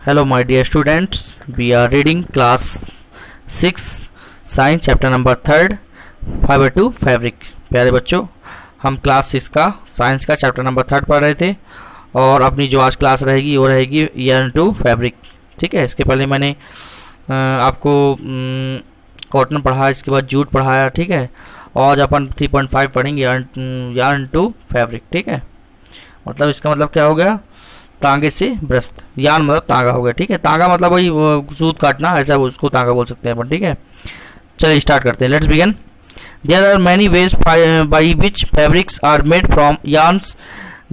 Hello my dear students, we are reading class 6 science chapter number 3 fiber to fabric। प्यारे बच्चों, हम class 6 का science का chapter number 3 पढ़ रहे थे और अपनी जो आज क्लास रहेगी वो रहेगी yarn to fabric। ठीक है, इसके पहले मैंने आपको कॉटन पढ़ाया, इसके बाद जूट पढ़ाया। ठीक है, और आज अपन 3.5 पढ़ेंगे yarn to fabric। ठीक है, मतलब इसका मतलब क्या हो गया, तांगे से ब्रस्त। यान मतलब तांगा हो गया। ठीक है, तांगा मतलब वही सूत काटना, ऐसा उसको तांगा बोल सकते हैं अपन। ठीक है, चलिए स्टार्ट करते हैं। Let's begin. There are many ways by which fabrics are made from yarns।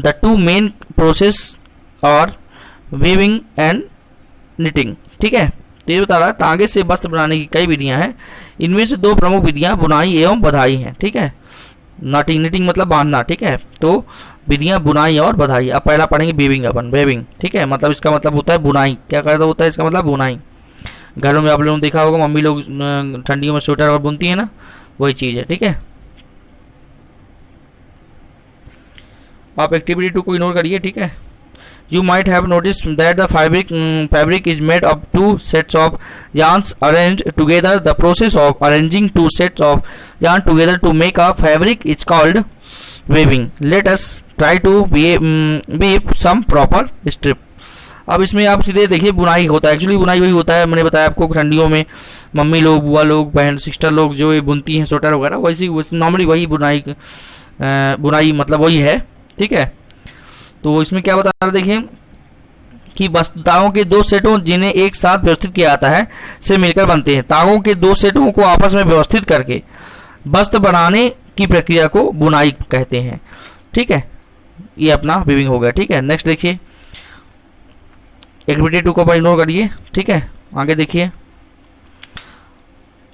The two main process are weaving and knitting. ठीक है, तो ये बता रहा है तांगे से वस्त्र बनाने की कई विधियां हैं, इनमें से दो प्रमुख विधियां बुनाई एवं बधाई हैं। ठीक है, निटिंग मतलब बांधना। ठीक है, तो विधियां बुनाई और बधाई। अब पहला पढ़ेंगे वीविंग अपन, वेविंग। ठीक है, मतलब इसका मतलब होता है बुनाई। क्या कहता होता है इसका मतलब बुनाई। घरों में आप लोगों ने देखा होगा मम्मी लोग ठंडियों में स्वेटर और बुनती है ना, वही चीज़ है। ठीक है, आप एक्टिविटी 2 को इग्नोर करिए। ठीक है, you might have notice that the fabric is made of 2 sets of yarns arranged together। The process of arranging 2 sets of yarn together to make a fabric is called weaving। Let us try to weave some proper strip। अब इसमें आप सीधे देखिए बुनाई होता है। Actually बुनाई वही होता है, मैंने बताया आपको ठंडियों में मम्मी लोग, बुआ लोग, बहन सिस्टर लोग जो ये बुनती हैं स्वेटर वगैरह, वैसी नॉर्मली वही बुनाई मतलब वही है। ठीक है, तो इसमें क्या बता रहा है देखिए कि तागों के 2 सेटों जिन्हें एक साथ व्यवस्थित किया जाता है से मिलकर बनते हैं। तागों के 2 सेटों को आपस में व्यवस्थित करके वस्त्र बनाने की प्रक्रिया को बुनाई कहते हैं। ठीक है, ये अपना वीविंग हो गया। ठीक है, नेक्स्ट देखिए एक्टिविटी 2 को इग्नोर करिए। ठीक है, आगे देखिए,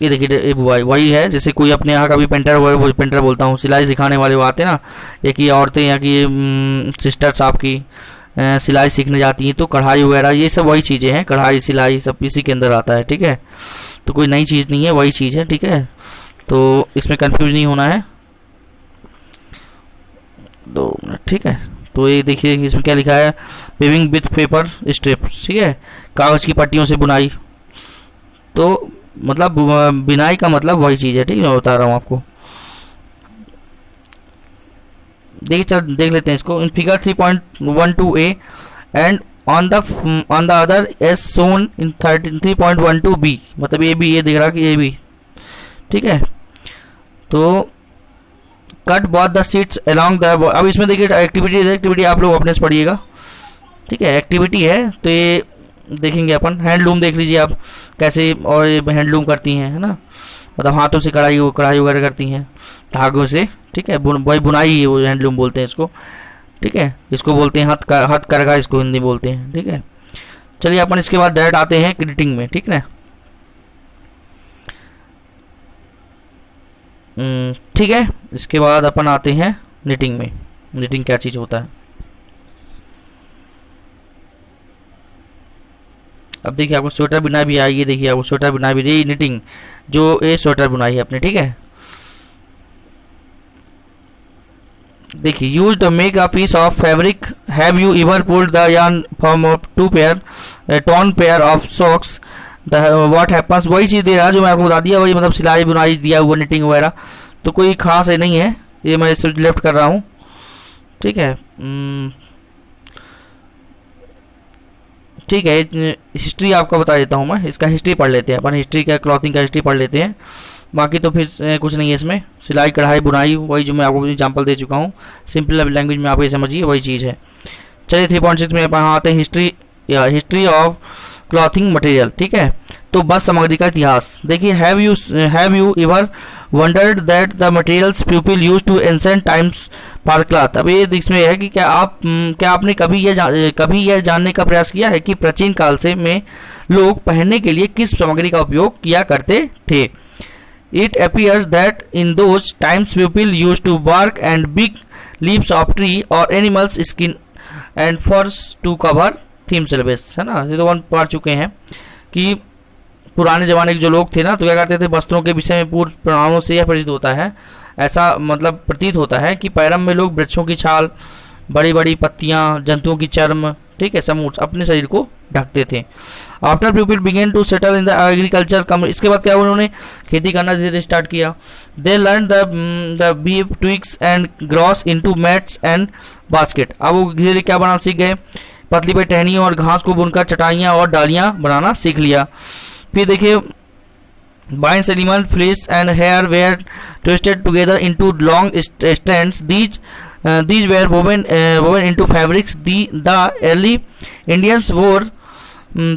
ये देखिए वही है जैसे कोई अपने यहाँ का भी पेंटर वो पेंटर बोलता हूँ, सिलाई सिखाने वाले वो आते हैं ना, या कि औरतें या कि सिस्टर्स आपकी सिलाई सीखने जाती हैं, तो कढ़ाई वगैरह ये सब वही चीज़ें हैं। कढ़ाई सिलाई सब इसी के अंदर आता है। ठीक है, तो कोई नई चीज़ नहीं है, वही चीज़ है। ठीक है, तो इसमें कंफ्यूज नहीं होना है। 2 मिनट। ठीक है, तो ये देखिए इसमें क्या लिखा है, वीविंग विथ पेपर स्ट्रिप्स। ठीक है, कागज की पट्टियों से बुनाई। तो मतलब बिनाई का मतलब वही चीज़ है। ठीक है, मैं बता रहा हूँ आपको। देखिए चल देख लेते हैं इसको। In figure 3.12a and on the other as shown in 3.12b। मतलब ए बी, ये दिख रहा कि ए बी। ठीक है, तो cut both the seats along the. अब इसमें देखिए एक्टिविटी आप लोग अपने से पढ़िएगा। ठीक है, एक्टिविटी है तो ये देखेंगे अपन। हैंडलूम देख लीजिए आप कैसे, और ये हैंडलूम करती हैं, है ना, मतलब हाथों से कढ़ाई वगैरह करती हैं धागों से। ठीक है, वही बुनाई वो हैंडलूम बोलते हैं इसको। ठीक है, इसको बोलते हैं हथकरघा, इसको हिंदी बोलते हैं। ठीक है, चलिए अपन इसके बाद डायरेक्ट आते हैं निटिंग में। ठीक है, ठीक है, इसके बाद अपन आते हैं निटिंग में। निटिंग क्या चीज़ होता है, अब देखिए आपको स्वेटर बुनाई भी आई। ये देखिए आपको स्वेटर बुनाई भी रही, निटिंग जो ये स्वेटर बुनाई है अपने। ठीक है, देखिए use the make a piece of fabric. Have you ever pulled the yarn from 2 pair torn pair of socks. What happens, वही चीज़ दे रहा है जो मैं आपको बता दिया, वही मतलब सिलाई बुनाई दिया हुआ, निटिंग वगैरह। तो कोई खास है नहीं है, ये मैं सिर्फ लेफ्ट कर रहा हूँ। ठीक है, ठीक है, हिस्ट्री आपको बता देता हूँ मैं। इसका हिस्ट्री पढ़ लेते हैं अपन, हिस्ट्री का क्लॉथिंग का हिस्ट्री पढ़ लेते हैं। बाकी तो फिर कुछ नहीं है इसमें। सिलाई कढ़ाई बुनाई वही जो मैं आपको एग्जाम्पल दे चुका हूँ, सिंपल लैंग्वेज में आप ये समझिए वही चीज़ है। चलिए 3.6 में अपन आते हैं हिस्ट्री ऑफ क्लॉथिंग मटेरियल। ठीक है, तो बस सामग्री का इतिहास देखिए। Have you ever wondered that the materials people use to ancient times for cloth. अब ये इसमें है कि क्या आपने कभी यह जानने का प्रयास किया है कि प्राचीन काल से में लोग पहनने के लिए किस सामग्री का उपयोग किया करते थे। It appears that in those times people use to bark and big leaves of tree और animals skin and furs to cover themselves. है ना, ये तो वन पढ़ चुके हैं कि पुराने ज़माने के जो लोग थे ना, तो क्या करते थे, वस्त्रों के विषय में पूर्व प्रमाणों से यह परिचित होता है, ऐसा मतलब प्रतीत होता है कि पैरम में लोग वृक्षों की छाल, बड़ी बड़ी पत्तियां, जंतुओं की चर्म, ठीक है, समूच अपने शरीर को ढकते थे। After people began to settle in the agriculture, इसके बाद क्या उन्होंने खेती करना धीरे धीरे स्टार्ट किया। They learn the beef twigs and gross into mats and basket. अब वो धीरे धीरे क्या बनाना सीख गए, पतली पे टहनियों और घास को बुनकर चटाइयाँ और डालियाँ बनाना सीख लिया। फिर देखिए Vines, animal fleece and hair were twisted together into long strands. These were woven into fabrics. The early Indians wore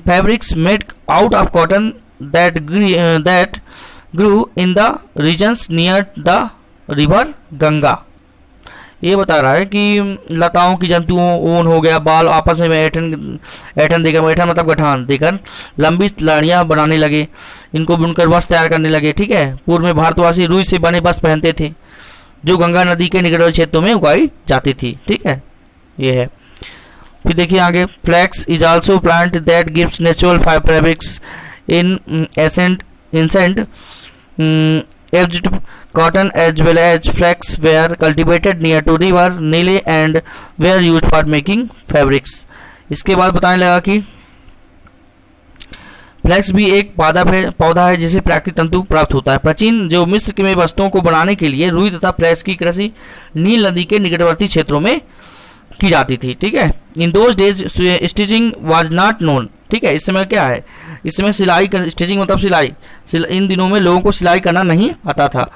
fabrics made out of cotton that grew in the regions near the river Ganga. ये बता रहा है कि लताओं की जंतुओं, ऊन हो गया, बाल आपस में ऐठन देकर, ऐठन मतलब गठान देकर लंबी लड़ियाँ बनाने लगे, इनको बुनकर वस्त्र तैयार करने लगे। ठीक है, पूर्व में भारतवासी रुई से बने वस्त्र पहनते थे जो गंगा नदी के निकटवर्ती क्षेत्रों में उगाई जाती थी। ठीक है, ये है। फिर देखिए आगे, flax is also plant that gives natural fabrics in ancient aged cotton as well as flax were cultivated near to river Nile and were used for making fabrics. इसके बाद बताने लगा कि फ्लैक्स भी एक पौधा है जिसे प्राकृतिक तंतु प्राप्त होता है। प्राचीन जो मिस्र में वस्तुओं को बनाने के लिए रुई तथा फ्लैक्स की कृषि नील नदी के निकटवर्ती क्षेत्रों में की जाती थी। ठीक है, in those days stitching was not known. ठीक है, इस समय क्या है, इस समय सिलाई, स्टिचिंग मतलब सिलाई, इन दिनों में लोगों को सिलाई करना नहीं आता था।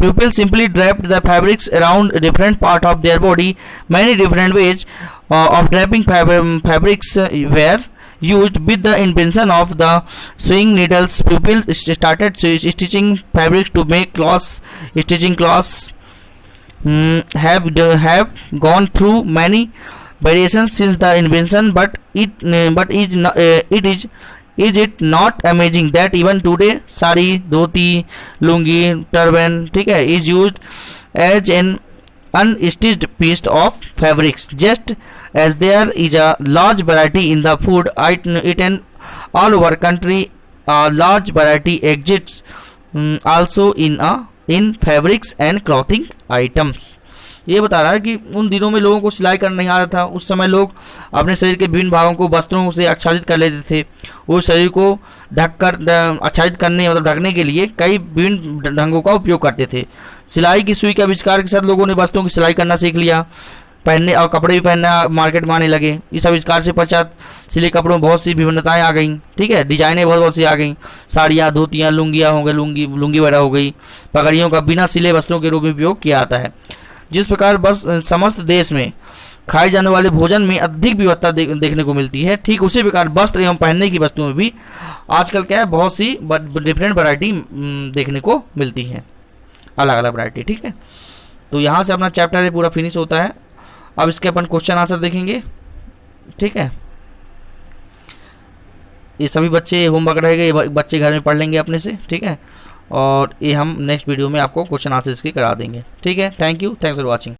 People simply draped the fabrics around different part of their body. Many different ways of draping fabrics were used. With the invention of the sewing needles, people started stitching fabrics to make cloths. Stitching cloths have gone through many variations since the invention, but is it not amazing that even today sari, dhoti, lungi, turban, ठीक है, is used as an unstitched piece of fabrics, just as there is a large variety in the food eaten all over country. A large variety exists also in fabrics and clothing items. ये बता रहा है कि उन दिनों में लोगों को सिलाई करना नहीं आ रहा था। उस समय लोग अपने शरीर के विभिन्न भागों को वस्त्रों से आच्छादित कर लेते थे। वो शरीर को ढककर आच्छादित करने मतलब ढकने के लिए कई विभिन्न ढंगों का उपयोग करते थे। सिलाई की सुई के आविष्कार के साथ लोगों ने वस्त्रों की सिलाई करना सीख लिया, पहनने और कपड़े भी पहनना मार्केट में आने लगे। इस आविष्कार से पश्चात सिले कपड़ों में बहुत सी विभिन्नताएं आ गई। ठीक है, डिजाइनें बहुत सी आ गई, साड़ियाँ, धोतियाँ, लुंगियाँ हो गई, लुंगी वगैरह हो गई। पगड़ियों का बिना सिले वस्त्रों के रूप में उपयोग किया जाता है। जिस प्रकार बस समस्त देश में खाए जाने वाले भोजन में अधिक विविधता देखने को मिलती है, ठीक उसी प्रकार वस्त्र एवं पहनने की वस्तुओं में भी आजकल क्या है, बहुत सी डिफरेंट वैरायटी देखने को मिलती है, अलग अलग वैरायटी। ठीक है, तो यहाँ से अपना चैप्टर है पूरा फिनिश होता है। अब इसके अपन क्वेश्चन आंसर देखेंगे। ठीक है, ये सभी बच्चे होमवर्क रहेगा, ये बच्चे घर में पढ़ लेंगे अपने से। ठीक है, और ये हम नेक्स्ट वीडियो में आपको क्वेश्चन आंसर इसकी करा देंगे। ठीक है, thank you, thanks for watching.